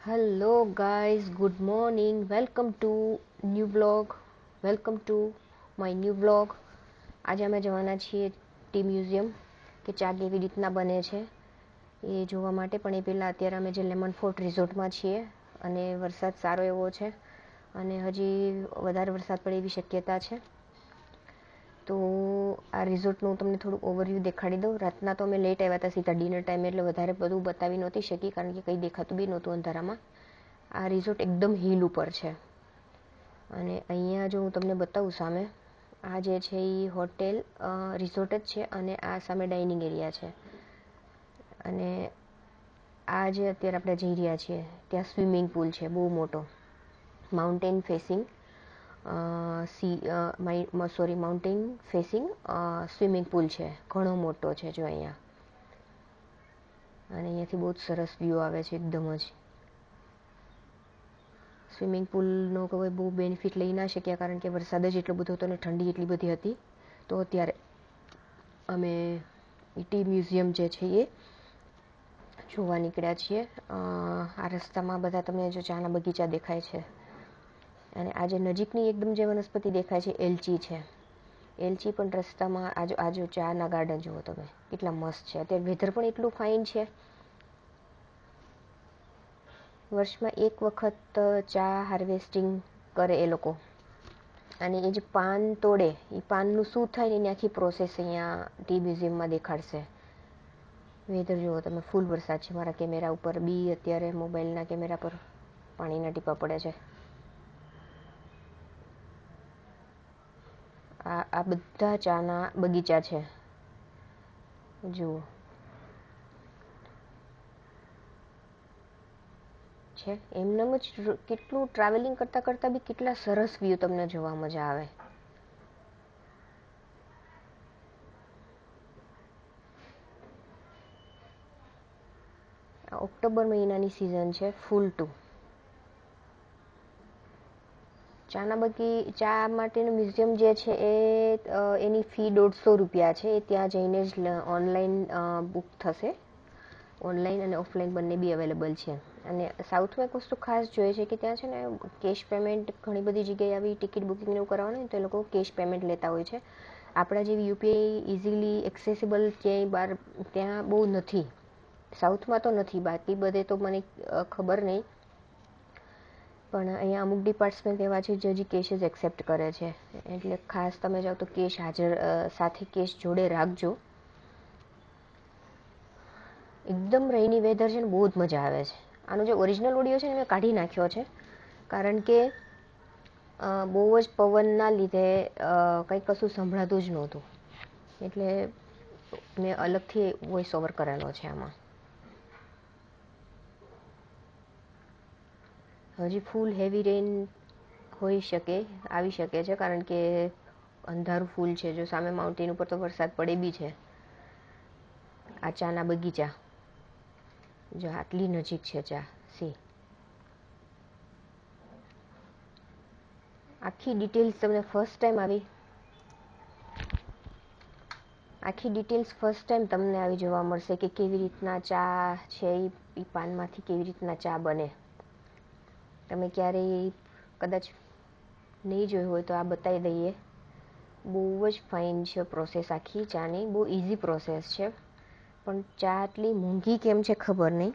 Hello guys, good morning. Welcome to new blog. Welcome to my new blog. આજે અમે જવાના છીએ T museum કે ચા કેવી રીતના બને છે એ જોવા માટે. પણ એ પહેલાં અત્યારે અમે જે લેમન ફોર્ટ રિઝોર્ટમાં છીએ અને વરસાદ સારો એવો છે અને હજી વધારે વરસાદ પડે એવી શક્યતા છે. તો આ રિઝોર્ટનું તમને થોડું ઓવરવ્યૂ દેખાડી દઉં. રાતના તો અમે લેટ આવ્યા હતા સીધા ડિનર ટાઈમે, એટલે વધારે બધું બતાવી નહોતી શકી કારણ કે કંઈ દેખાતું બી નહોતું અંધારામાં. આ રિઝોર્ટ એકદમ હિલ ઉપર છે અને અહીંયા જો હું તમને બતાવું સામે, આ જે છે એ હોટેલ રિઝોર્ટ જ છે અને આ સામે ડાઇનિંગ એરિયા છે. અને આ જે અત્યારે આપણે જઈ રહ્યા છીએ ત્યાં સ્વિમિંગ પુલ છે બહુ મોટો, mountain facing mountain facing swimming pool છે, ઘણો મોટો છે જો અહીંયા. અને અહીંયાથી બહુ જ સરસ વ્યૂ આવે છે એકદમ જ. સ્વિમિંગ પુલનો કોઈ બહુ બેનિફિટ લઈ ના શક્યા કારણ કે વરસાદ જ એટલો બધો હતો અને ઠંડી એટલી બધી હતી. તો અત્યારે અમે ટી મ્યુઝિયમ જે છે એ જોવા નીકળ્યા છીએ. આ રસ્તામાં બધા તમને જો ચાના બગીચા દેખાય છે અને આજે નજીકની એકદમ જે વનસ્પતિ દેખાય છે એલચી છે. એલચી પણ રસ્તામાં આજુ ચાના ગાર્ડન જુઓ તમે કેટલા મસ્ત છે. અત્યારે વેધર પણ એટલું ફાઇન છે. વર્ષમાં એક વખત ચા હાર્વેસ્ટિંગ કરે એ લોકો અને એ જે પાન તોડે એ પાનનું શું થાય એની આખી પ્રોસેસ અહીંયા ટી મ્યુઝિયમમાં દેખાડશે. વેધર જુઓ તમે, ફૂલ વરસાદ છે. મારા કેમેરા ઉપર બી અત્યારે મોબાઈલના કેમેરા પર પાણીના ટીપા પડે છે. આ બધા ચાના બગીચા છે જુઓ છે. એમનેમ જ કેટલું ટ્રાવેલિંગ કરતાં કરતાં બી કેટલા સરસ વ્યૂ તમને જોવા મજા આવે. આ ઓક્ટોબર મહિનાની સિઝન છે, ફૂલ ટુ. ચા માટેનું મ્યુઝિયમ જે છે એ એની ફી ₹150 છે. એ ત્યાં જઈને જ ઓનલાઈન બુક થશે. ઓનલાઈન અને ઓફલાઈન બંને બી અવેલેબલ છે. અને સાઉથમાં એક વસ્તુ ખાસ જોઈએ છે કે ત્યાં છે ને કેશ પેમેન્ટ, ઘણી બધી જગ્યાએ આવી ટિકિટ બુકિંગ એવું કરવાનું હોય તો એ લોકો કેશ પેમેન્ટ લેતા હોય છે. આપણા જેવી યુપીઆઈ ઇઝીલી એક્સેસિબલ ક્યાંય બહાર ત્યાં બહુ નથી. સાઉથમાં તો નથી, બાકી બધે તો મને ખબર નહીં. પણ અહીંયા અમુક ડિપાર્ટમેન્ટ એવા છે જે હજી કેશ જ એક્સેપ્ટ કરે છે. એટલે ખાસ તમે જાઓ તો કેશ સાથે કેશ જોડે રાખજો. એકદમ રેઇની વેધર છે ને બહુ જ મજા આવે છે. આનો જે ઓરિજિનલ ઓડિયો છે ને મેં કાઢી નાખ્યો છે કારણ કે બહુ જ પવનના લીધે કંઈ કશું સંભળાતું જ નહોતું, એટલે મેં અલગથી વોઇસ ઓવર કરેલો છે આમાં. હજી ફૂલ હેવી રેઇન હોઈ શકે, આવી શકે છે કારણ કે અંધારું ફૂલ છે. જો સામે માઉન્ટેન ઉપર તો વરસાદ પડે બી છે. આ ચાના બગીચા જો આટલી નજીક છે ચા સી. આખી ડિટેલ્સ તમને ફર્સ્ટ ટાઈમ તમને આવી જોવા મળશે કે કેવી રીતના ચા છે એ પાનમાંથી કેવી રીતના ચા બને. તમે ક્યારેય કદાચ નહીં જોયું હોય તો આ બતાવી દઈએ. બહુ જ ફાઇન છે પ્રોસેસ આખી ચાની, બહુ ઇઝી પ્રોસેસ છે. પણ ચા આટલી મોંઘી કેમ છે ખબર નહીં.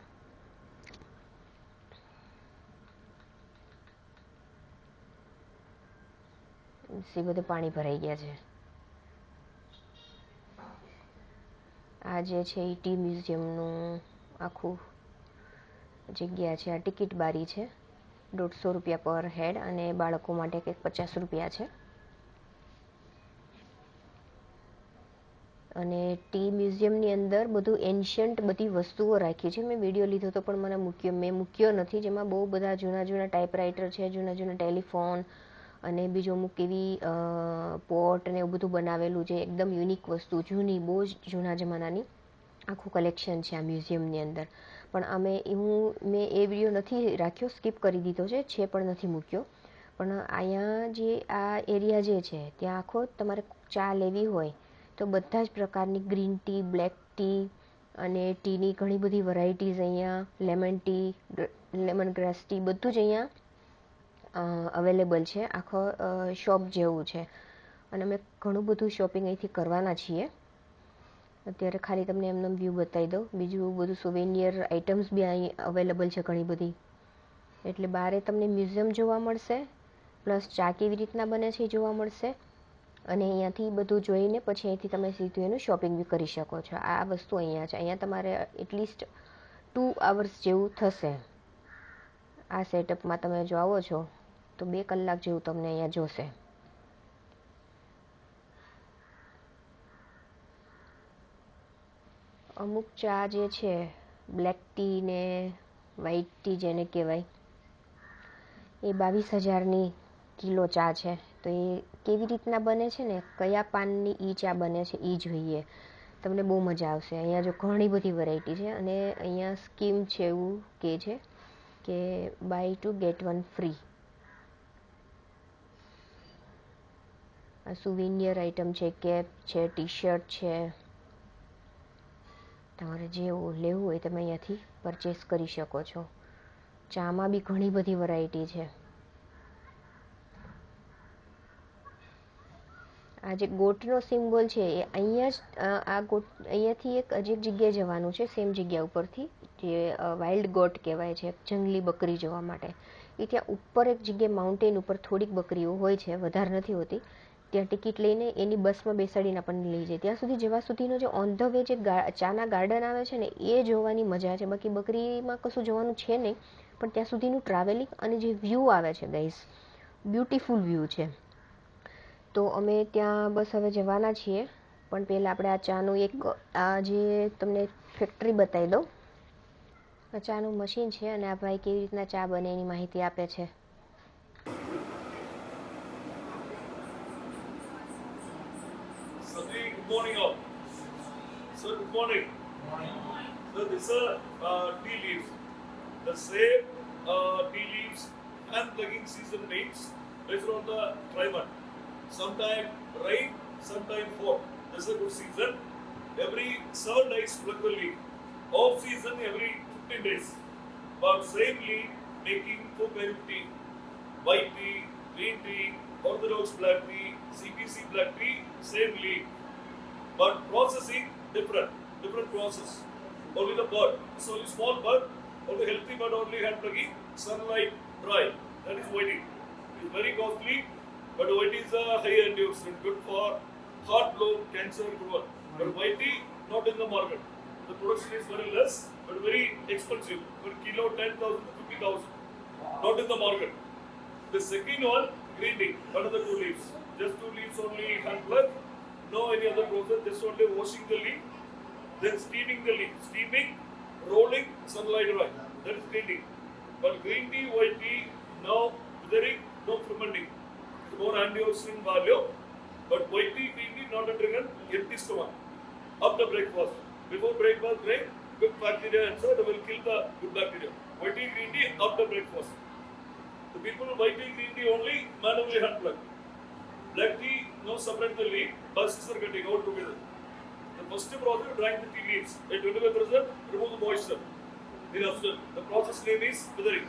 બધે પાણી ભરાઈ ગયા છે. આ જે છે એ ટી મ્યુઝિયમનું આખું જગ્યા છે. આ ટિકિટ બારી છે, ₹150 પર હેડ અને બાળકો માટે કંઈક ₹50 છે. અને ટી મ્યુઝિયમની અંદર બધું એન્શિયન્ટ બધી વસ્તુઓ રાખી છે. મેં વિડીયો લીધો હતો પણ મેં મૂક્યો નથી. જેમાં બહુ બધા જૂના ટાઈપરાઇટર છે, જૂના ટેલિફોન અને બીજું અમુક એવી પોટ ને એવું બધું બનાવેલું છે. એકદમ યુનિક વસ્તુ, જૂની, બહુ જ જૂના જમાનાની આખું કલેક્શન છે આ મ્યુઝિયમની અંદર. પણ મેં એ વિડીયો નથી રાખ્યો, સ્કીપ કરી દીધો છે પણ નથી મૂક્યો. પણ અહીંયા જે આ એરિયા જે છે ત્યાં આખો તમારે ચા લેવી હોય તો બધા જ પ્રકારની ગ્રીન ટી, બ્લેક ટી, અને ટીની ઘણી બધી વેરાયટીઝ અહીંયા, lemon tea, lemon grass T બધું જ અહીંયા અવેલેબલ છે. આખો શોપ જેવું છે અને અમે ઘણું બધું શોપિંગ અહીંથી કરવાના છીએ. અત્યારે ખાલી તમને એમનો વ્યૂ બતાવી દઉં. બીજું બધું સુવેનિયર આઇટમ્સ બી અહીં અવેલેબલ છે ઘણી બધી. એટલે બારે તમને મ્યુઝિયમ જોવા મળશે, પ્લસ ચા કેવી રીતના બને છે એ જોવા મળશે અને અહીંયાથી બધું જોઈને પછી અહીંથી તમે સીધું એનું શોપિંગ બી કરી શકો છો. આ વસ્તુ અહીંયા છે. અહીંયા તમારે એટલીસ્ટ 2 અવર્સ જેવું થશે. આ સેટઅપમાં તમે જો આવો છો તો 2 કલાક જેવું તમને અહીંયા જોશે. અમુક ચા જે છે બ્લેક ટી ને વ્હાઈટ ટી જેને કહેવાય એ 22,000ની કિલો ચા છે. તો એ કેવી રીતના બને છે ને, કયા પાનની ઈ ચા બને છે એ જોઈએ. તમને બહુ મજા આવશે. અહીંયા જો ઘણી બધી વેરાયટી છે અને અહીંયા સ્કીમ છે એવું કહે છે કે બાય 2 ગેટ 1 ફ્રી. આ સુવિનિયર આઇટમ છે, કેપ છે, ટી શર્ટ છે. તમારે જેવું લેવું હોય તમે અહીંયાથી પરચેસ કરી શકો છો. ચામાં બી ઘણી બધી વેરાયટી છે. આ જે ગોટનો સિમ્બોલ છે એ અહીંયા જ અહીંયાથી એક જગ્યાએ જવાનું છે, સેમ જગ્યા ઉપરથી, જે વાઇલ્ડ ગોટ કહેવાય છે, જંગલી બકરી જોવા માટે. એ ત્યાં ઉપર એક જગ્યાએ માઉન્ટેન ઉપર થોડીક બકરીઓ હોય છે, વધારે નથી હોતી. ત્યાં ટિકિટ લઈને એની બસમાં બેસાડીને આપણને લઈ જાય. ત્યાં સુધી જવા સુધીનો જે ઓન ધ વે જે ચાના ગાર્ડન આવે છે ને એ જોવાની મજા છે. બાકી બકરીમાં કશું જોવાનું છે નહીં, પણ ત્યાં સુધીનું ટ્રાવેલિંગ અને જે વ્યૂ આવે છે ગાઈઝ, બ્યુટીફુલ વ્યૂ છે. તો અમે ત્યાં બસ હવે જવાના છીએ. પણ પહેલાં આપણે આ ચાનું એક આ જે તમને ફેક્ટરી બતાવી દઉં. આ ચાનું મશીન છે અને આ ભાઈ કેવી રીતના ચા બને એની માહિતી આપે છે. Good morning all. Sir, good morning. So this are tea leaves. The same tea leaves and plugging season means based on the climate. Sometime rain, sometime hot. This is a good season. Every 7 days plug the leaf. Off season every 15 days. But same leaf making 4 kind of tea. White tea, green tea, orthodox black tea, CPC black tea, same leaf. But processing different process. Only the bud, it's only small bud, only healthy bud, only hand plugging, sunlight, dry. That is whiting. It's very costly, but white is a high antioxidant, good for heart, blood, cancer, good one. But white tea not in the market. The production is very less, but very expensive. Per kilo 10,000 to 50,000. Not in the market. The second one, green tea, another 2 leaves. Just 2 leaves only hand plug. No any other process, just only washing the leaf, then steaming the leaf. Steaming, rolling, sunlight dry. That is green tea. But green tea, white tea, no withering, no fermenting. It's more antioxidant value. But white tea, green tea, not a trigger, empty stomach. After breakfast. Before breakfast, drink, good bacteria inside will kill the good bacteria. White tea, green tea, after breakfast. The people white tea, green tea only manually hand plug. Black tea, no separate the leaf, buds are getting out together. The first process, drying the tea leaves. At 25%, remove the moisture. Then after, the process name is withering.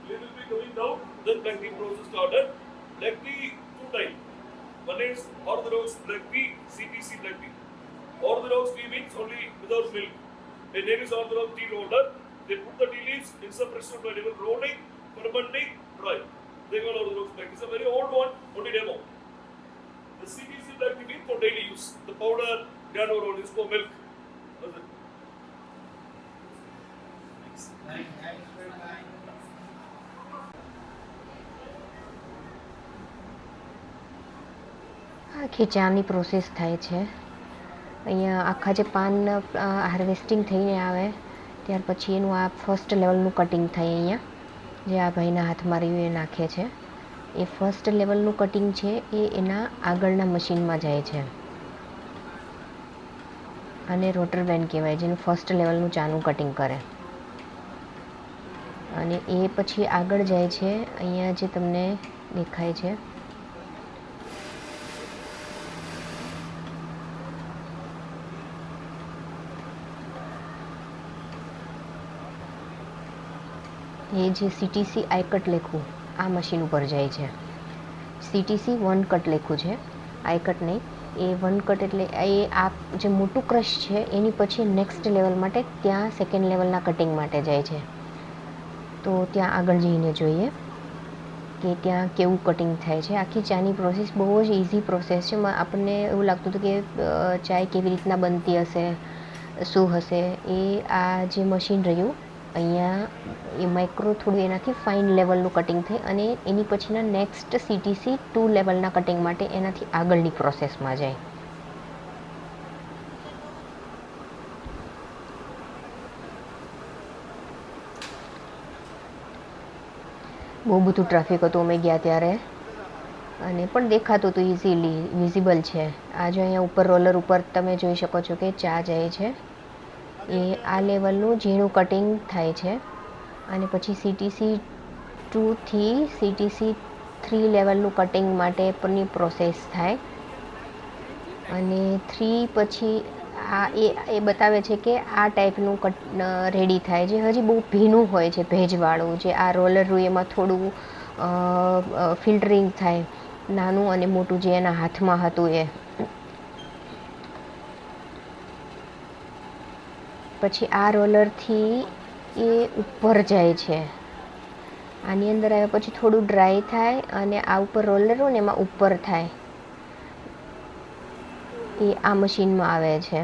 Leaf will be coming down, then black tea process started. Black tea, 2 types. One is orthodox black tea, CPC black tea. Orthodox tea means only without milk. The name is orthodox tea roller. They put the tea leaves in some pressure variable, rolling, fermenting, dry. They call orthodox black. It's a very old one, only demo. The CPC black tea means for daily use. The powder, granule roll is for milk. That's it. આખી ચાની process થાય છે. અહીંયા આખા જે પાન harvesting થઈને આવે ત્યાર પછી એનું આ ફર્સ્ટ લેવલનું કટિંગ થાય. અહીંયા જે આ ભાઈના હાથમાં રહ્યું એ નાખે છે એ ફર્સ્ટ લેવલનું કટિંગ છે એ એના આગળના મશીનમાં જાય છે. અને રોટર બેન કહેવાય, જેનું ફર્સ્ટ લેવલનું ચાનું કટિંગ કરે. અને એ પછી આગળ જાય છે. અહીંયા જે તમને દેખાય છે એ જે CTC આઈ કટ લખ્યું આ મશીન ઉપર જાય છે. CTC 1 કટ લખ્યું છે, આઈ કટ નહીં. એ 1 કટ એટલે એ આ જે મોટું ક્રશ છે એની પછી નેક્સ્ટ લેવલ માટે ત્યાં સેકન્ડ લેવલના કટિંગ માટે જાય છે. તો ત્યાં આગળ જઈને જોઈએ કે ત્યાં કેવું કટિંગ થાય છે. આખી ચાની પ્રોસેસ બહુ જ ઇઝી પ્રોસેસ છે. આપણને એવું લાગતું હતું કે ચાય કેવી રીતના બનતી હશે, શું હશે. એ આ જે મશીન રહ્યું અહીંયા એ માઇક્રો થોડું એનાથી ફાઇન લેવલનું કટિંગ થાય અને એની પછીના નેક્સ્ટ CTC 2 લેવલના કટિંગ માટે એનાથી આગળની પ્રોસેસમાં જાય. બહુ બધું ટ્રાફિક હતું અમે ગયા ત્યારે અને પણ દેખાતું હતું, ઇઝીલી વિઝિબલ છે. આ જો અહીંયા ઉપર રોલર ઉપર તમે જોઈ શકો છો કે ચા જાય છે. એ આ લેવલનું ઝીણું કટિંગ થાય છે અને પછી CTC 2 થી CTC 3 લેવલનું કટિંગ માટે પણની પ્રોસેસ થાય અને 3 પછી આ એ બતાવે છે કે આ ટાઈપનું રેડી થાય જે હજી બહુ ભીનું હોય છે, ભેજવાળું. જે આ રોલર રૂ એમાં થોડું ફિલ્ટરિંગ થાય, નાનું અને મોટું જે એના હાથમાં હતું એ. પછી આ રોલરથી એ ઉપર જાય છે. આની અંદર આવ્યા પછી થોડું ડ્રાય થાય અને આ ઉપર રોલર હોય ને એમાં ઉપર થાય. એ આ મશીનમાં આવે છે.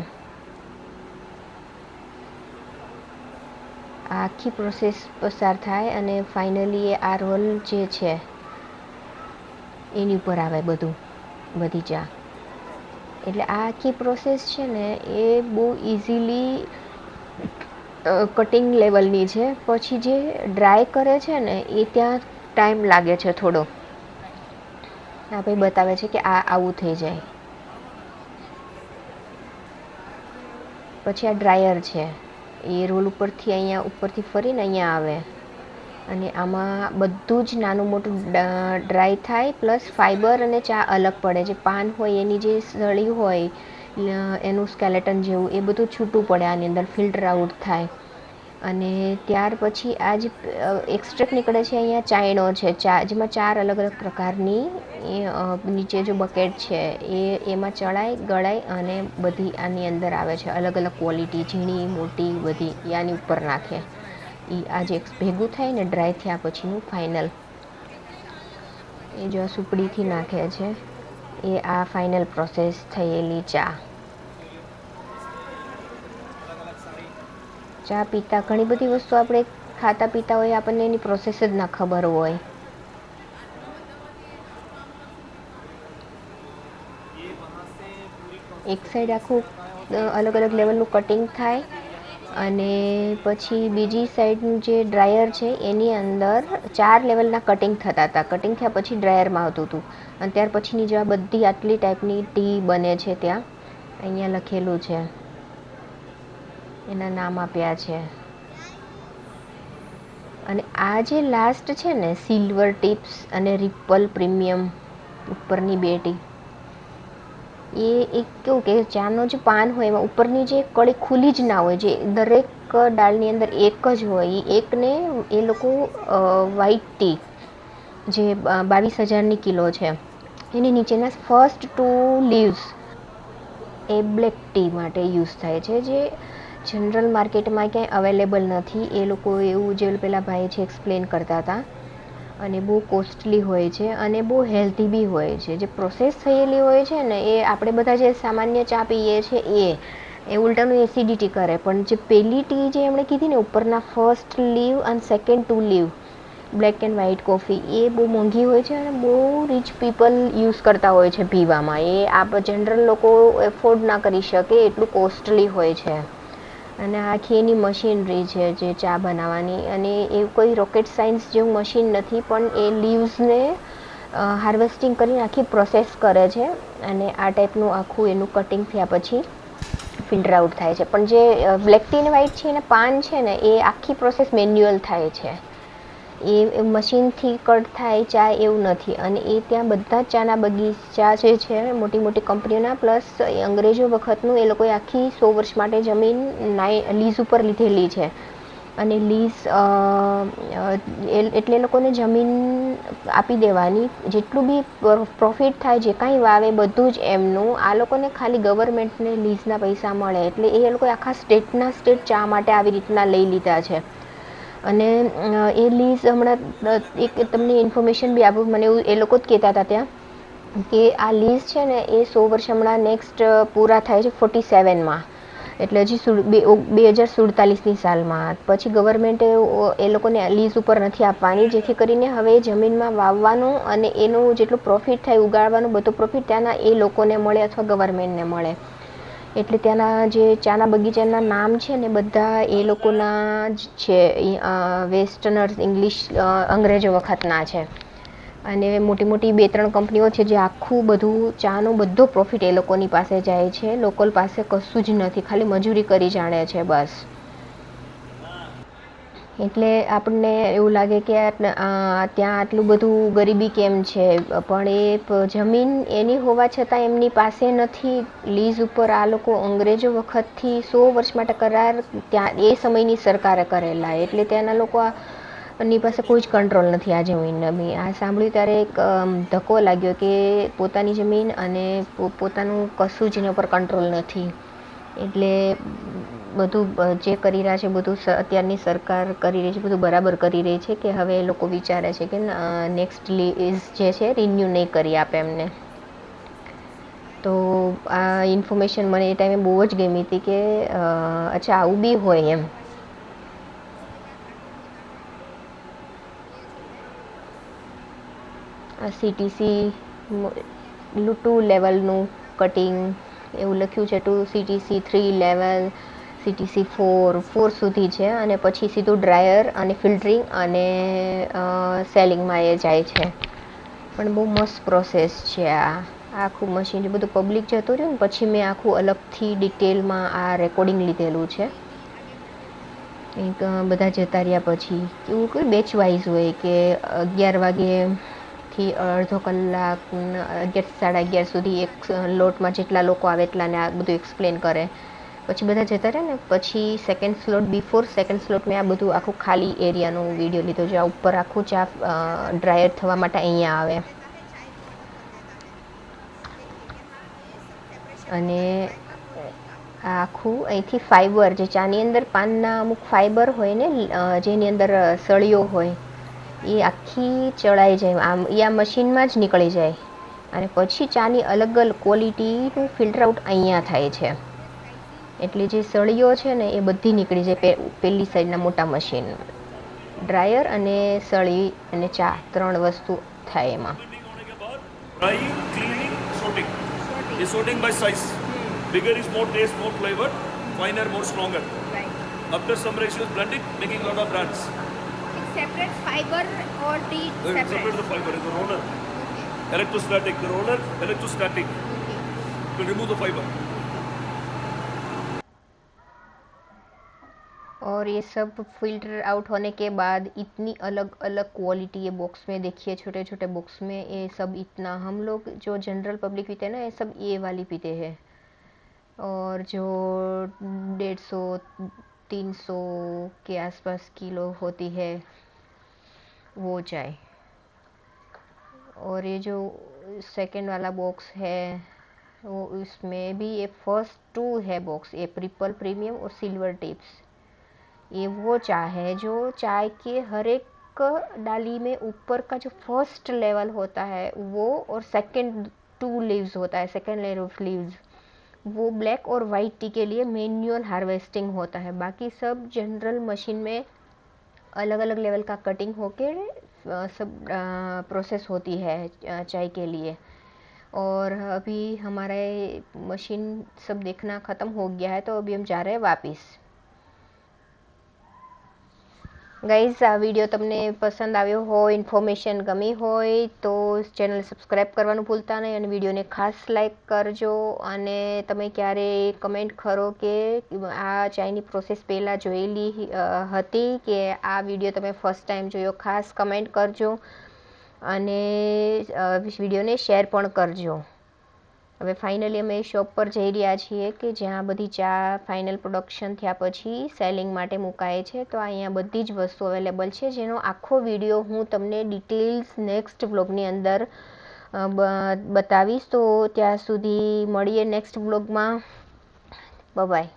આ આખી પ્રોસેસ પસાર થાય અને ફાઇનલી એ આ રોલ જે છે એની ઉપર આવે બધી ચા. એટલે આ આખી પ્રોસેસ છે ને એ બહુ ઇઝીલી કટિંગ લેવલની છે. પછી જે ડ્રાય કરે છે ને એ ત્યાં ટાઈમ લાગે છે થોડો. આ ભાઈ બતાવે છે કે આ આવું થઈ જાય. પછી આ ડ્રાયર છે, એ રોલ ઉપરથી અહીંયા ઉપરથી ફરીને અહીંયા આવે અને આમાં બધું જ નાનું મોટું ડ્રાય થાય, પ્લસ ફાઈબર અને ચા અલગ પડે. જે પાન હોય એની જે સળી હોય એનું સ્કેલેટન જેવું એ બધું છૂટું પડે, આની અંદર ફિલ્ટર આઉટ થાય. અને ત્યાર પછી આ જે એક્સ્ટ્રેક્ટ નીકળે છે અહીંયા ચાયણો છે, જેમાં 4 અલગ અલગ પ્રકારની નીચે જો બકેટ છે એમાં ચડાય ગળાય અને બધી આની અંદર આવે છે. અલગ અલગ ક્વોલિટી, ઝીણી મોટી બધી આની ઉપર નાખે. એ આ જે ભેગું થાય ને ડ્રાય થયા પછીનું ફાઇનલ એ જો સુપડીથી નાખે છે એ આ ફાઇનલ પ્રોસેસ થયેલી ચા. ચા પીતા ઘણી બધી વસ્તુ આપણે ખાતા પીતા હોય, આપણને એની પ્રોસેસ જ ના ખબર હોય. એક સાઈડ આખું અલગ અલગ લેવલનું કટિંગ થાય અને પછી બીજી સાઈડનું જે ડ્રાયર છે એની અંદર 4 લેવલના કટિંગ થતા હતા. કટિંગ થયા પછી ડ્રાયરમાં આવતું હતું અને ત્યાર પછીની જે બધી આટલી ટાઈપની ટી બને છે ત્યાં અહીંયા લખેલું છે, એના નામ આપ્યા છે. અને આ જે લાસ્ટ છે ને સિલ્વર ટિપ્સ અને રિપલ પ્રીમિયમ ઉપરની 2 ટી, એ એક કેવું કે ચાનો જે પાન હોય એમાં ઉપરની જે કળી ખુલ્લી જ ના હોય, જે દરેક ડાળની અંદર એક જ હોય. એકને એ લોકો વ્હાઈટ ટી જે 22,000ની કિલો છે એની નીચેના ફર્સ્ટ 2 લીવ્સ એ બ્લેક ટી માટે યુઝ થાય છે, જે જનરલ માર્કેટમાં ક્યાંય અવેલેબલ નથી. એ લોકો એવું જે પેલા ભાઈ છે એક્સપ્લેન કરતા હતા. અને બહુ કોસ્ટલી હોય છે અને બહુ હેલ્ધી બી હોય છે. જે પ્રોસેસ થયેલી હોય છે ને એ આપણે બધા જે સામાન્ય ચા પીએ છીએ એ ઉલટાનું એસિડિટી કરે. પણ જે પહેલી ટી જે એમણે કીધી ને ઉપરના ફર્સ્ટ લીવ અને સેકન્ડ 2 લીવ બ્લેક એન્ડ વ્હાઈટ કોફી, એ બહુ મોંઘી હોય છે અને બહુ રિચ પીપલ યુઝ કરતા હોય છે પીવામાં. એ આપ જનરલ લોકો એફોર્ડ ના કરી શકે, એટલું કોસ્ટલી હોય છે. અને આખી એની મશીનરી છે જે ચા બનાવવાની, અને એ કોઈ રોકેટ સાયન્સ જેવું મશીન નથી, પણ એ લીવ્સને હાર્વેસ્ટિંગ કરીને આખી પ્રોસેસ કરે છે અને આ ટાઈપનું આખું એનું કટિંગ થયા પછી ફિલ્ટર આઉટ થાય છે. પણ જે બ્લેક ટી અને વ્હાઈટ છે એને પાન છે ને એ આખી પ્રોસેસ મેન્યુઅલ થાય છે. એ મશીનથી કટ થાય ચા એવું નથી. અને એ ત્યાં બધા જ ચાના બગીચા જે છે મોટી મોટી કંપનીઓના, પ્લસ અંગ્રેજો વખતનું એ લોકોએ આખી 100 વર્ષ માટે જમીન લીઝ ઉપર લીધેલી છે. અને લીઝ એટલે લોકોને જમીન આપી દેવાની, જેટલું બી પ્રોફિટ થાય, જે કાંઈ વાવે બધું જ એમનું, આ લોકોને ખાલી ગવર્મેન્ટને લીઝના પૈસા મળે. એટલે એ લોકોએ આખા સ્ટેટના સ્ટેટ ચા માટે આવી રીતના લઈ લીધા છે. અને એ લીઝ હમણાં એક તમને ઇન્ફોર્મેશન બી આપું, મને એવું એ લોકો જ કહેતા હતા ત્યાં કે આ લીઝ છે ને એ 100 વર્ષ હમણાં નેક્સ્ટ પૂરા થાય છે 47માં, એટલે હજી 2047ની સાલમાં. પછી ગવર્મેન્ટે એ લોકોને લીઝ ઉપર નથી આપવાની, જેથી કરીને હવે જમીનમાં વાવવાનું અને એનું જેટલું પ્રોફિટ થાય, ઉગાડવાનું બધું પ્રોફિટ ત્યાંના એ લોકોને મળે અથવા ગવર્મેન્ટને મળે. એટલે ત્યાંના જે ચાના બગીચાના નામ છે ને બધા એ લોકોના જ છે, વેસ્ટર્નર્સ, ઇંગ્લિશ, અંગ્રેજો વખતના છે. અને મોટી મોટી 2-3 કંપનીઓ છે જે આખું બધું ચાનો બધો પ્રોફિટ એ લોકોની પાસે જાય છે. લોકલ પાસે કશું જ નથી, ખાલી મજૂરી કરી જાણે છે બસ. એટલે આપણને એવું લાગે કે ત્યાં આટલું બધું ગરીબી કેમ છે, પણ એ જમીન એની હોવા છતાં એમની પાસે નથી. લીઝ ઉપર આ લોકો અંગ્રેજો વખતથી 100 વર્ષ માટે કરાર ત્યાં એ સમયની સરકારે કરેલા, એટલે ત્યાંના લોકો ની પાસે કોઈ જ કંટ્રોલ નથી આ જમીનનો બી. આ સાંભળ્યું ત્યારે એક ધક્કો લાગ્યો કે પોતાની જમીન અને પોતાનું કશું જ એના પર કંટ્રોલ નથી. એટલે બધું જે કરી રહ્યા છે બધું અત્યારની સરકાર કરી રહી છે, બધું બરાબર કરી રહી છે. કે હવે એ લોકો વિચારે છે કે નેક્સ્ટ લીઝ જે છે રિન્યૂ નહીં કરી આપે એમને. તો આ ઇન્ફોર્મેશન મને એ ટાઈમે બહુ જ ગમી હતી કે અચ્છા આવું બી હોય એમ. CTC 2 લેવલનું કટિંગ એવું લખ્યું છે, CTC 3 લેવલ, CTC 4 સુધી છે, અને પછી સીધું ડ્રાયર અને ફિલ્ટરિંગ અને સેલિંગમાં એ જાય છે. પણ બહુ મસ્ત પ્રોસેસ છે આ આખું મશીન. જે બધું પબ્લિક જતું રહ્યું ને પછી મેં આખું અલગથી ડિટેલમાં આ રેકોર્ડિંગ લીધેલું છે. એક બધા જતા રહ્યા પછી એવું કોઈ બેચ વાઇઝ હોય કે 11 વાગ્યેથી અડધો કલાક, 11-11:30 સુધી એક લોટમાં જેટલા લોકો આવે એટલાને આ બધું એક્સપ્લેન કરે. પછી બધા જતા રહે ને પછી second slot, before second slot મેં આ બધું આખું ખાલી એરિયાનો વિડીયો લીધો છે. આ ઉપર આખું ચા ડ્રાયર થવા માટે અહીંયા આવે. અને આખું અહીંથી ફાઈબર, જે ચાની અંદર પાનના અમુક ફાઈબર હોય ને, જેની અંદર સળીઓ હોય, એ આખી ચડાઈ જાય આમ, એ આ મશીનમાં જ નીકળી જાય. અને પછી ચાની અલગ અલગ ક્વોલિટીનું ફિલ્ટર આઉટ અહીંયા થાય છે. એટલે જે સળીઓ છે ને એ બધી નીકળી જાય પેલી સાઈડના મોટા મશીન. ડ્રાયર અને સળી અને ચા 3 વસ્તુ થાય એમાં. Drying, cleaning, sorting. Is sorting by size. Bigger is more taste, more flavor. Finer, more stronger. Right. After some ratios, blending, making a lot of brands. It separates fiber or the Separate the fiber, the roller. Electrostatic, the roller, electrostatic. To remove the fiber. और ये सब filter out होने के बाद इतनी अलग अलग quality ये बॉक्स में देखिए, छोटे छोटे बॉक्स में ये सब इतना, हम लोग जो जनरल पब्लिक पीते हैं ना ये सब ये वाली पीते हैं, और जो 150-300 के आसपास किलो होती है वो चाय। और ये जो सेकंड वाला बॉक्स है वो इसमें भी ये फर्स्ट 2 है बॉक्स, ये ट्रिपल प्रीमियम और सिल्वर टिप्स। ये वो चाय है जो चाय के हर एक डाली में ऊपर का जो फर्स्ट लेवल होता है वो, और सेकंड 2 लीव्स होता है, सेकंड लेयर ऑफ लीव्स, वो ब्लैक और वाइट टी के लिए मैन्युअल हार्वेस्टिंग होता है। बाकी सब जनरल मशीन में अलग अलग लेवल का कटिंग होके सब प्रोसेस होती है चाय के लिए। और अभी हमारा मशीन सब देखना ख़त्म हो गया है, तो अभी हम जा रहे हैं वापस। ગાઈઝ, આ વિડીયો તમને પસંદ આવ્યો હોય, ઇન્ફોર્મેશન ગમી હોય તો ચેનલ સબસ્ક્રાઈબ કરવાનું ભૂલતા નહીં, અને વિડીયોને ખાસ લાઈક કરજો. અને તમે ક્યારે કમેન્ટ કરો કે આ ચાયની પ્રોસેસ પહેલાં જોયેલી હતી કે આ વિડીયો તમે ફર્સ્ટ ટાઈમ જોયો, ખાસ કમેન્ટ કરજો. અને વિડીયોને શેર પણ કરજો. હવે ફાઇનલી અમે શોપ પર જઈ રહ્યા છીએ કે જ્યાં બધી ચા ફાઇનલ પ્રોડક્શન થયા પછી સેલિંગ માટે મુકાય છે. તો અહીંયા બધી જ વસ્તુ અવેલેબલ છે, જેનો આખો વિડીયો હું તમને ડિટેલ્સ નેક્સ્ટ વ્લોગની અંદર બતાવીશ. તો ત્યાં સુધી મળીએ નેક્સ્ટ વ્લોગમાં. બાય.